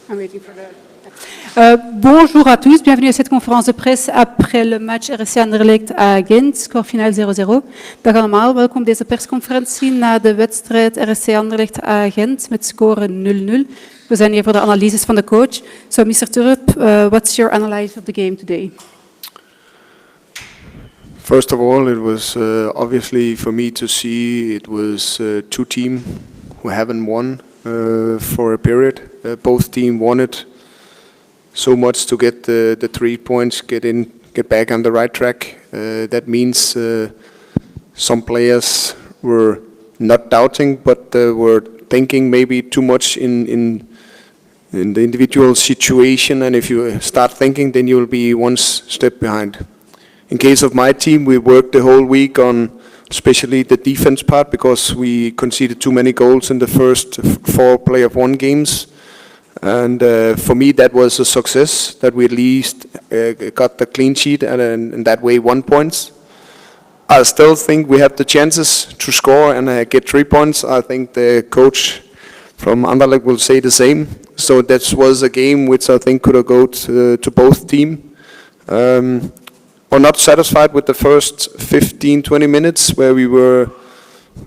I'm waiting for the... bonjour à tous, bienvenue à cette conférence de presse après le match RSCA Anderlecht à Gent, score final 0-0. Dag allemaal, welkom deze persconferentie na de wedstrijd RSCA Anderlecht à Gent met score 0-0. We zijn hier voor de analyses van de coach. So Mr. Turp, what's your analysis of the game today? First of all, it was obviously for me to see it was two teams who haven't won for a period. Both teams wanted so much to get the 3 points, get back on the right track. That means some players were not doubting, but were thinking maybe too much in the individual situation. And if you start thinking, then you will be one step behind. In case of my team, we worked the whole week on especially the defense part because we conceded too many goals in the first 4 play-of-1 games. And for me, that was a success, that we at least got the clean sheet and in that way 1 point. I still think we have the chances to score and get 3 points. I think the coach from Anderlecht will say the same. So that was a game which I think could have gone to both teams. We're not satisfied with the first 15-20 minutes where we were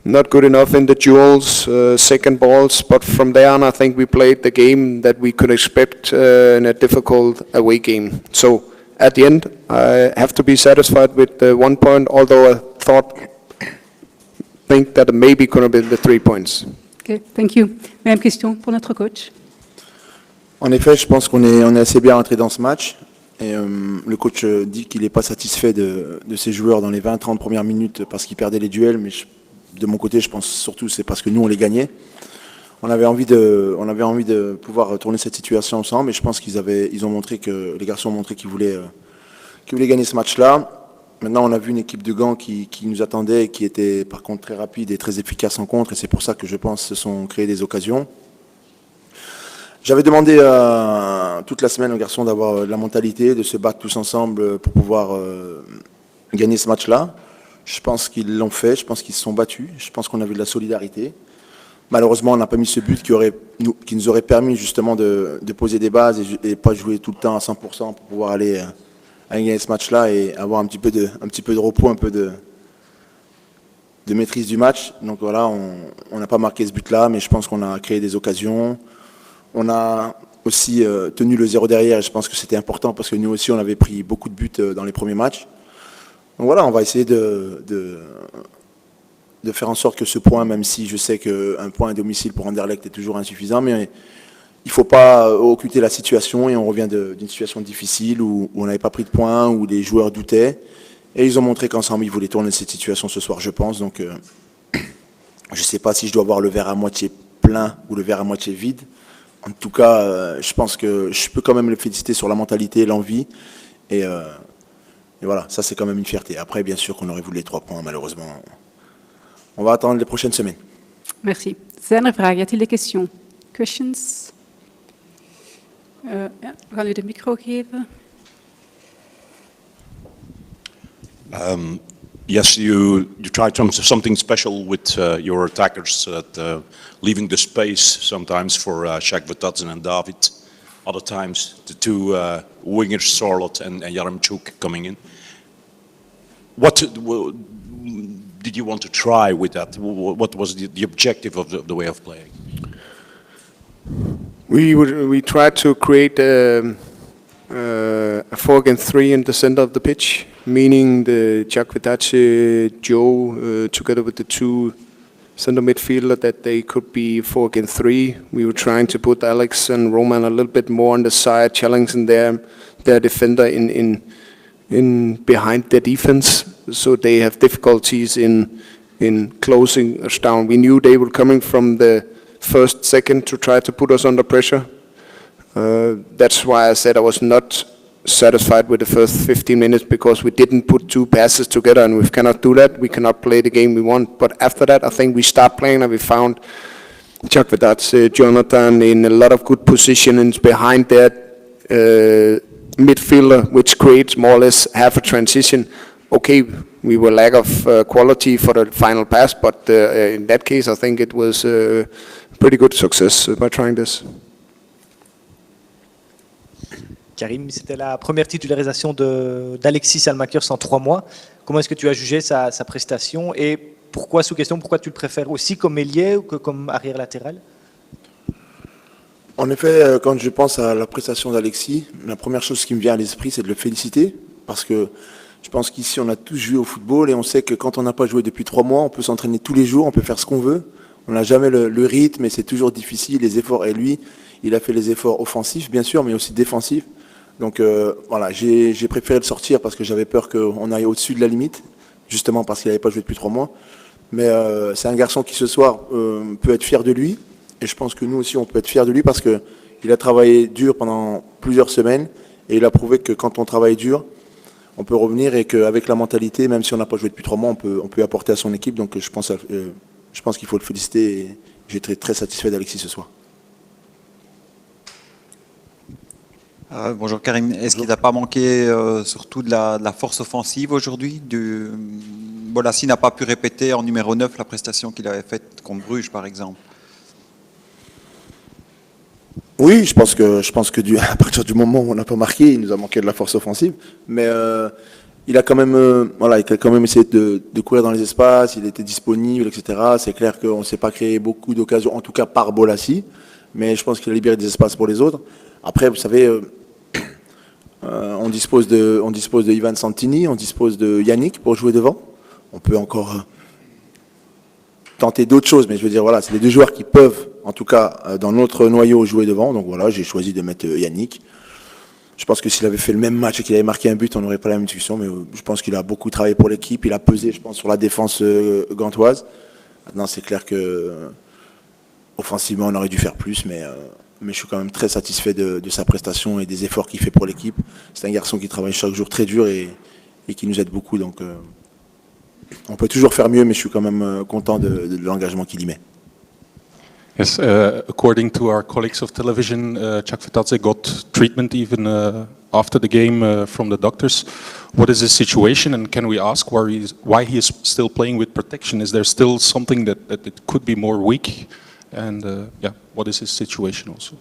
not good enough in the duels, second balls, but from there on I think we played the game that we could expect in a difficult away game. So at the end I have to be satisfied with the 1 point, although I think that it maybe could have been the 3 points. Okay, thank you. Même question pour notre coach. En effet, je pense qu'on est assez bien rentré dans ce match. Et le coach dit qu'il n'est pas satisfait de ses joueurs dans les 20-30 premières minutes parce qu'ils perdaient les duels, mais de mon côté, je pense surtout c'est parce que nous on les gagnait. On avait envie de pouvoir retourner cette situation ensemble, et je pense les garçons ont montré qu'ils voulaient gagner ce match-là. Maintenant, on a vu une équipe de Gand qui nous attendait et qui était par contre très rapide et très efficace en contre, et c'est pour ça que je pense se sont créées des occasions. J'avais demandé toute la semaine aux garçons d'avoir la mentalité, de se battre tous ensemble pour pouvoir gagner ce match-là. Je pense qu'ils l'ont fait, je pense qu'ils se sont battus, je pense qu'on a vu de la solidarité. Malheureusement, on n'a pas mis ce but qui nous aurait permis justement de poser des bases et pas jouer tout le temps à 100% pour pouvoir aller gagner ce match-là et avoir un petit peu de repos, un peu de maîtrise du match. Donc voilà, on n'a pas marqué ce but-là, mais je pense qu'on a créé des occasions. On a aussi tenu le 0 derrière, et je pense que c'était important parce que nous aussi on avait pris beaucoup de buts dans les premiers matchs. Donc voilà, on va essayer de faire en sorte que ce point, même si je sais qu'un point à domicile pour Anderlecht est toujours insuffisant, mais il ne faut pas occulter la situation, et on revient d'une situation difficile où on n'avait pas pris de points, où les joueurs doutaient, et ils ont montré qu'ensemble ils voulaient tourner cette situation ce soir, je pense. Donc je ne sais pas si je dois voir le verre à moitié plein ou le verre à moitié vide. En tout cas, je pense que je peux quand même le féliciter sur la mentalité, l'envie. Et voilà, ça c'est quand même une fierté. Après, bien sûr qu'on aurait voulu les 3 points, malheureusement. On va attendre les prochaines semaines. Merci. Zijn er vragen? Y a-t-il des questions? Questions? Ja, we gaan u de micro geven. Yes, you tried something special with your attackers, leaving the space sometimes for Shakvatadze and David. Other times the 2 wingers, Sorlot and Yaremchuk, coming in. What did you want to try with that? What was the objective of the way of playing? We tried to create a 4-against-3 in the center of the pitch, meaning the Chakvitache, Joe, together with the 2 center midfielder, that they could be 4-against-3. We were trying to put Alex and Roman a little bit more on the side, challenging their defender in behind their defense, so they have difficulties in closing us down. We knew they were coming from the first second to try to put us under pressure. That's why I said I was not satisfied with the first 15 minutes, because we didn't put 2 passes together, and we cannot do that. We cannot play the game we want. But after that, I think we start playing, and we found Chakvitache, Jonathan in a lot of good positions behind that midfielder, which creates more or less half a transition. Okay, we were lack of quality for the final pass, but in that case, I think it was a pretty good success by trying this. Karim, c'était la première titularisation d'Alexis Salmakers en 3 mois. Comment est-ce que tu as jugé sa prestation et pourquoi, sous question, pourquoi tu le préfères aussi comme ailier ou que comme arrière latéral? En effet, quand je pense à la prestation d'Alexis, la première chose qui me vient à l'esprit, c'est de le féliciter. Parce que je pense qu'ici, on a tous joué au football et on sait que quand on n'a pas joué depuis 3 mois, on peut s'entraîner tous les jours, on peut faire ce qu'on veut. On n'a jamais le rythme et c'est toujours difficile, les efforts. Et lui, il a fait les efforts offensifs, bien sûr, mais aussi défensifs. Donc voilà, j'ai préféré le sortir parce que j'avais peur qu'on aille au-dessus de la limite, justement parce qu'il n'avait pas joué depuis 3 mois. Mais c'est un garçon qui ce soir peut être fier de lui. Et je pense que nous aussi, on peut être fiers de lui parce qu'il a travaillé dur pendant plusieurs semaines. Et il a prouvé que quand on travaille dur, on peut revenir et qu'avec la mentalité, même si on n'a pas joué depuis 3 mois, on peut apporter à son équipe. Donc je pense qu'il faut le féliciter et j'étais très satisfait d'Alexis ce soir. Bonjour Karim, est-ce qu'il n'a pas manqué surtout de la force offensive aujourd'hui? Bolassi n'a pas pu répéter en numéro 9 la prestation qu'il avait faite contre Bruges par exemple. Oui, je pense que à partir du moment où on n'a pas marqué, il nous a manqué de la force offensive. Mais il a quand même essayé de courir dans les espaces, il était disponible, etc. C'est clair qu'on ne s'est pas créé beaucoup d'occasions, en tout cas par Bolassi, mais je pense qu'il a libéré des espaces pour les autres. Après, vous savez, on dispose de Ivan Santini, on dispose de Yannick pour jouer devant. On peut encore tenter d'autres choses, mais je veux dire, voilà, c'est les 2 joueurs qui peuvent, en tout cas, dans notre noyau, jouer devant. Donc voilà, j'ai choisi de mettre Yannick. Je pense que s'il avait fait le même match et qu'il avait marqué un but, on n'aurait pas la même discussion, mais je pense qu'il a beaucoup travaillé pour l'équipe. Il a pesé, je pense, sur la défense gantoise. Maintenant, c'est clair que offensivement, on aurait dû faire plus, mais je suis quand même très satisfait de sa prestation et des efforts qu'il fait pour l'équipe. C'est un garçon qui travaille chaque jour très dur et qui nous aide beaucoup. Donc, on peut toujours faire mieux, mais je suis quand même content de l'engagement qu'il y met. Yes, according to our colleagues of television, Chakvetadze got treatment even after the game from the doctors. What is his situation, and can we ask why he is still playing with protection? Is there still something that it could be more weak? And what is his situation also?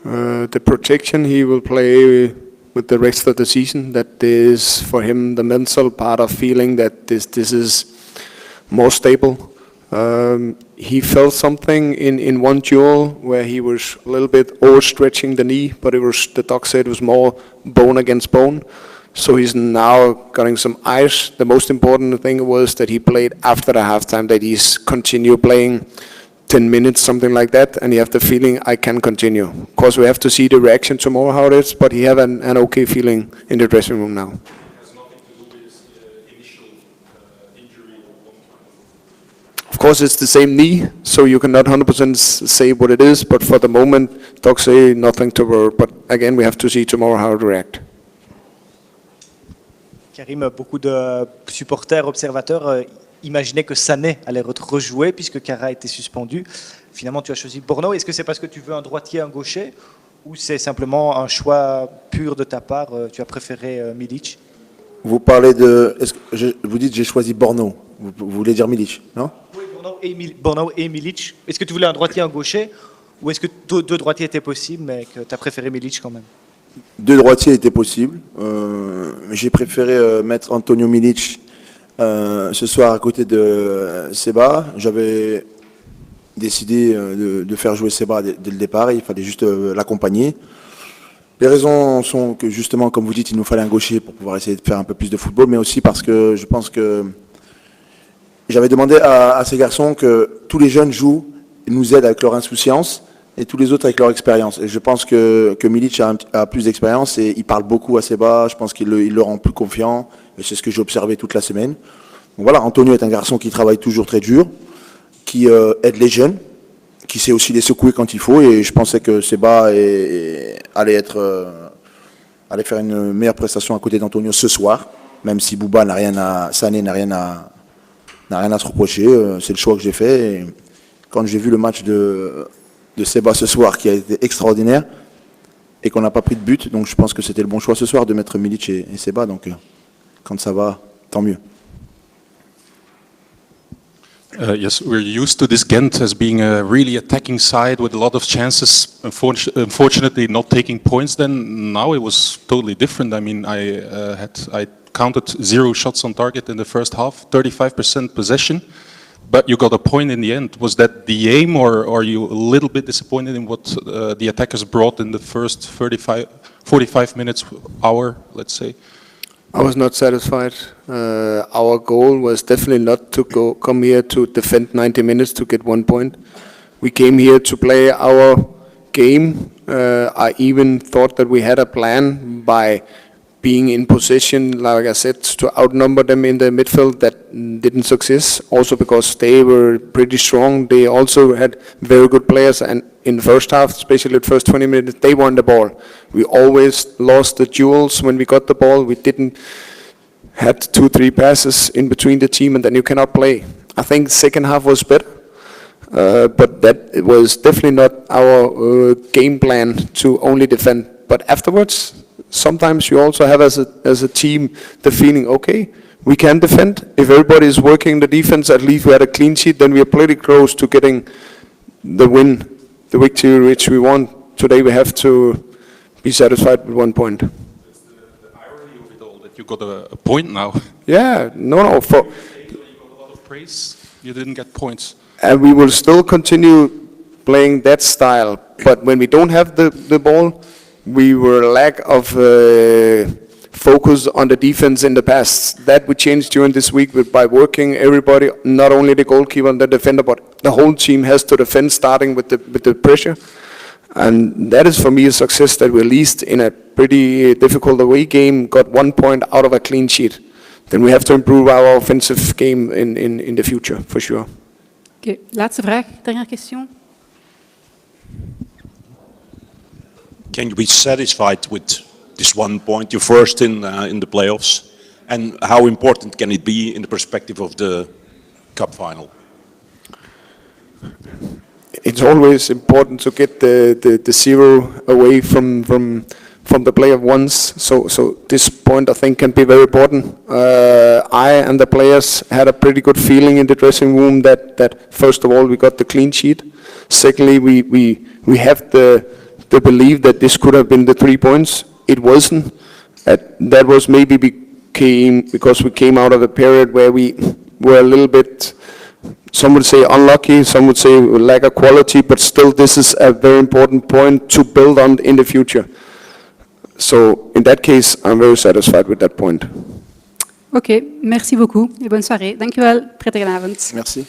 The protection, he will play with the rest of the season. That is for him the mental part of feeling that this is more stable. He felt something in one duel where he was a little bit overstretching the knee, but the doc said it was more bone against bone. So he's now getting some ice. The most important thing was that he played after the halftime, that he's continue playing 10 minutes, something like that, and you have the feeling I can continue. Of course, we have to see the reaction tomorrow, how it is, but he have an okay feeling in the dressing room now. Of course, it's the same knee, so you cannot 100% say what it is, but for the moment, docs say nothing to worry. But again, we have to see tomorrow how it react. Karim, beaucoup de supporters, observateurs imaginaient que Sané allait rejouer puisque Kara était suspendu. Finalement, tu as choisi Borno. Est-ce que c'est parce que tu veux un droitier, un gaucher, ou c'est simplement un choix pur de ta part? Tu as préféré Milic? Vous parlez de... vous dites j'ai choisi Borno. Vous voulez dire Milic, non? Oui, Borno et Milic. Est-ce que tu voulais un droitier, un gaucher, ou est-ce que 2 droitiers étaient possibles, mais que tu as préféré Milic quand même? 2 droitiers étaient possibles. J'ai préféré mettre Antonio Milic ce soir à côté de Seba. J'avais décidé de faire jouer Seba dès le départ. Il fallait juste l'accompagner. Les raisons sont que justement, comme vous dites, il nous fallait un gaucher pour pouvoir essayer de faire un peu plus de football, mais aussi parce que je pense que j'avais demandé à ces garçons que tous les jeunes jouent, nous aident avec leur insouciance, et tous les autres avec leur expérience. Et je pense que Milic a plus d'expérience et il parle beaucoup à Seba. Je pense qu'il le rend plus confiant. Et c'est ce que j'ai observé toute la semaine. Donc voilà, Antonio est un garçon qui travaille toujours très dur, qui aide les jeunes, qui sait aussi les secouer quand il faut. Et je pensais que Seba allait faire une meilleure prestation à côté d'Antonio ce soir, même si Bouba Sané n'a rien à se reprocher. C'est le choix que j'ai fait. Et quand j'ai vu le match de Seba ce soir, qui a été extraordinaire, et qu'on n'a pas pris de but, donc je pense que c'était le bon choix ce soir de mettre Milic et Seba. Donc quand ça va, tant mieux. Yes, we're used to this Ghent as being a really attacking side with a lot of chances. Unfortunately, not taking points. Then now it was totally different. I mean, I counted 0 shots on target in the first half, 35% possession, but you got a point in the end. Was that the aim, or are you a little bit disappointed in what the attackers brought in the first 45 minutes, hour, let's say? I was not satisfied. Our goal was definitely not to come here to defend 90 minutes to get 1 point. We came here to play our game. I even thought that we had a plan by being in position, like I said, to outnumber them in the midfield. That didn't succeed. Also because they were pretty strong. They also had very good players, and in the first half, especially the first 20 minutes, they won the ball. We always lost the duels when we got the ball. We didn't had 2-3 passes in between the team, and then you cannot play. I think the second half was better, but that it was definitely not our game plan to only defend. But afterwards, sometimes you also have as a team the feeling, okay, we can defend. If everybody is working the defense, at least we had a clean sheet, then we are pretty close to getting the win, the victory which we want. Today we have to be satisfied with 1 point. That's the irony of it all, that you got a point now. Yeah, no. You got a lot of praise, you didn't get points. And we will still continue playing that style. But when we don't have the ball, we were lack of focus on the defense in the past. That we changed during this week by working everybody, not only the goalkeeper and the defender, but the whole team has to defend, starting with the pressure. And that is for me a success, that we at least in a pretty difficult away game got 1 point out of a clean sheet. Then we have to improve our offensive game in the future, for sure. Oké, laatste vraag, dernière question. Can you be satisfied with this 1 point? You're first in the playoffs. And how important can it be in the perspective of the cup final? It's always important to get the 0 away from the player once. So this point I think can be very important. I and the players had a pretty good feeling in the dressing room that first of all we got the clean sheet. Secondly, we have the belief that this could have been the 3 points. It wasn't. That was maybe because we came out of a period where we were a little bit, some would say unlucky, some would say lack of quality, but still this is a very important point to build on in the future. So in that case, I'm very satisfied with that point. Oké, merci beaucoup et bonne soirée. Dankjewel, prettige avond. Merci.